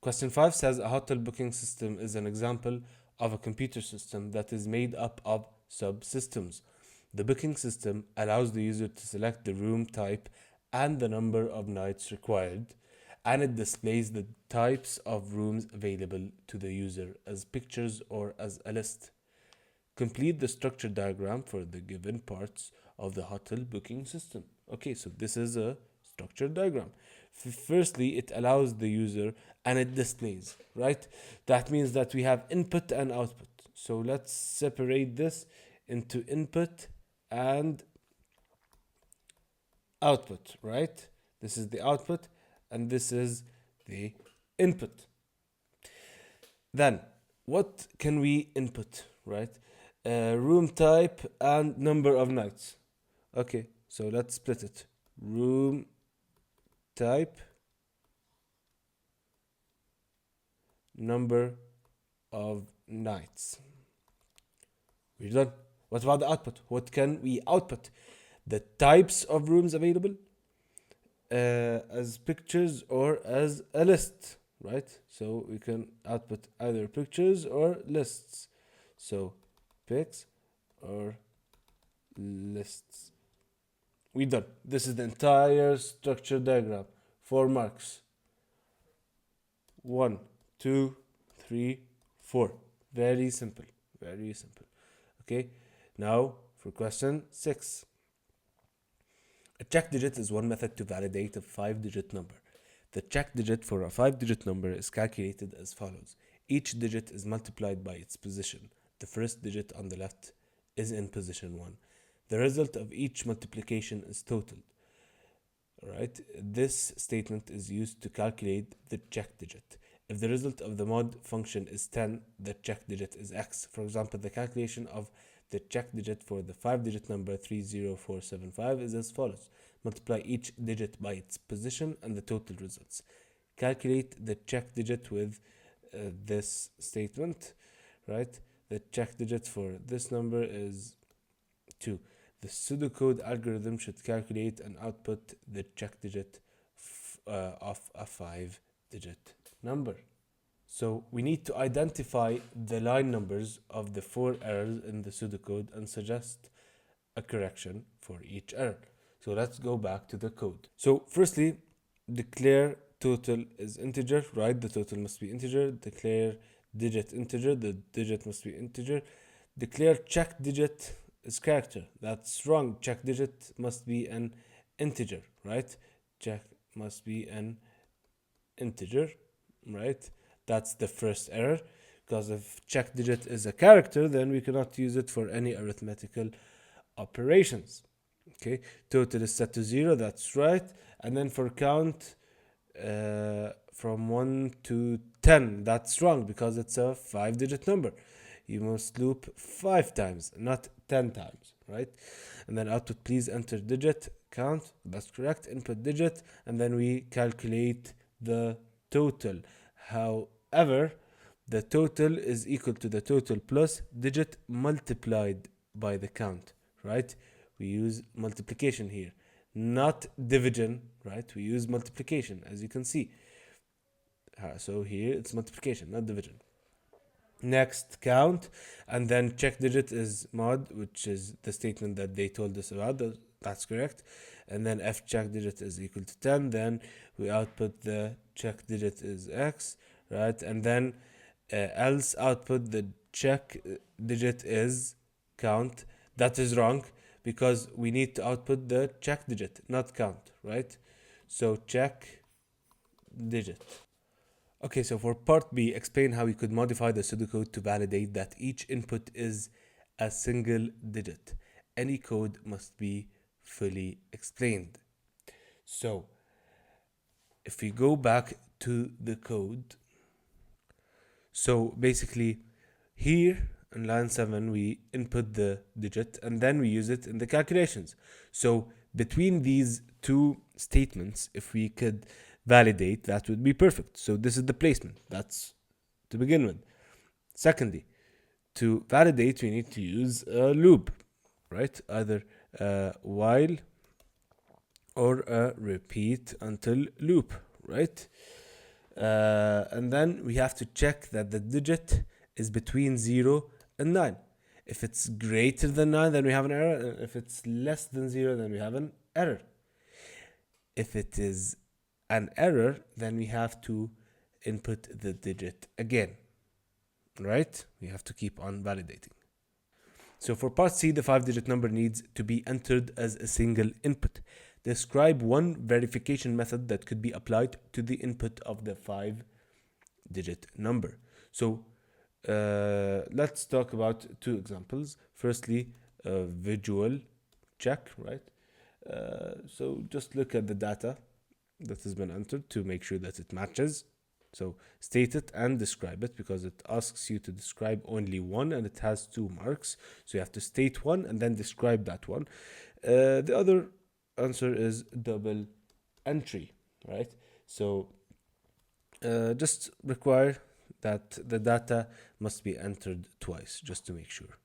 Question 5 says a hotel booking system is an example of a computer system that is made up of subsystems. The booking system allows the user to select the room type and the number of nights required, and it displays the types of rooms available to the user as pictures or as a list. Complete the structure diagram for the given parts of the hotel booking system. Okay, so this is a structure diagram. Firstly, it allows the user and it displays, right? That means that we have input and output. So let's separate this into input and output, right? This is the output and this is the input. Then, what can we input, right? Room type and number of nights. Okay, so let's split it. Room type, number of nights. We're done. What about the output? What can we output? The types of rooms available as pictures or as a list, right? So we can output either pictures or lists. So pics or lists. We're done. This is the entire structure diagram. 4 marks. 1, 2, 3, 4. Very simple. Very simple. Okay. Now for question 6. A check digit is one method to validate a 5-digit number. The check digit for a 5-digit number is calculated as follows. Each digit is multiplied by its position. The first digit on the left is in position 1. The result of each multiplication is totaled. Alright, this statement is used to calculate the check digit. If the result of the mod function is 10, the check digit is x. For example, the calculation of the check digit for the 5-digit number 30475 is as follows. Multiply each digit by its position and the total results. Calculate the check digit with this statement, right? The check digit for this number is 2. The pseudocode algorithm should calculate and output the check digit of a 5-digit number. So we need to identify the line numbers of the 4 errors in the pseudocode and suggest a correction for each error. So let's go back to the code. So firstly, declare total is integer, right? The total must be integer. Declare digit integer, the digit must be integer. Declare check digit is character. That's wrong. Check digit must be an integer, right? Check must be an integer, right? That's the first error, because if check digit is a character, then we cannot use it for any arithmetical operations. Okay, total is set to 0, that's right. And then for count from 1 to 10, that's wrong because it's a 5-digit number. You must loop 5 times, not 10 times, right? And then output, please enter digit count, that's correct. Input digit, and then we calculate the total. However, the total is equal to the total plus digit multiplied by the count, right? We use multiplication here, not division, right? We use multiplication, as you can see. So here it's multiplication, not division. Next, count, and then check digit is mod, which is the statement that they told us about. That's correct. And then f check digit is equal to 10. Then we output the check digit is x, right? And then else output the check digit is count. That is wrong because we need to output the check digit, not count, right? So check digit. Okay, so for part B, explain how we could modify the pseudocode to validate that each input is a single digit. Any code must be fully explained. So, if we go back to the code, so basically here in line 7, we input the digit and then we use it in the calculations. So between these two statements, if we could validate, that would be perfect. So this is the placement, that's to begin with. Secondly, to validate, we need to use a loop, right? Either while or a repeat until loop, right? And then we have to check that the digit is between 0 and 9. If it's greater than 9, then we have an error. And if it's less than 0, then we have an error. If it is an error, then we have to input the digit again, right? We have to keep on validating. So for part C, the 5-digit number needs to be entered as a single input. Describe one verification method that could be applied to the input of the 5-digit number. So let's talk about two examples. Firstly, a visual check, right? So just look at the data that has been entered to make sure that it matches. So state it and describe it, because it asks you to describe only one and it has 2 marks. So you have to state one and then describe that one. The other answer is double entry, right? So just require that the data must be entered twice, just to make sure.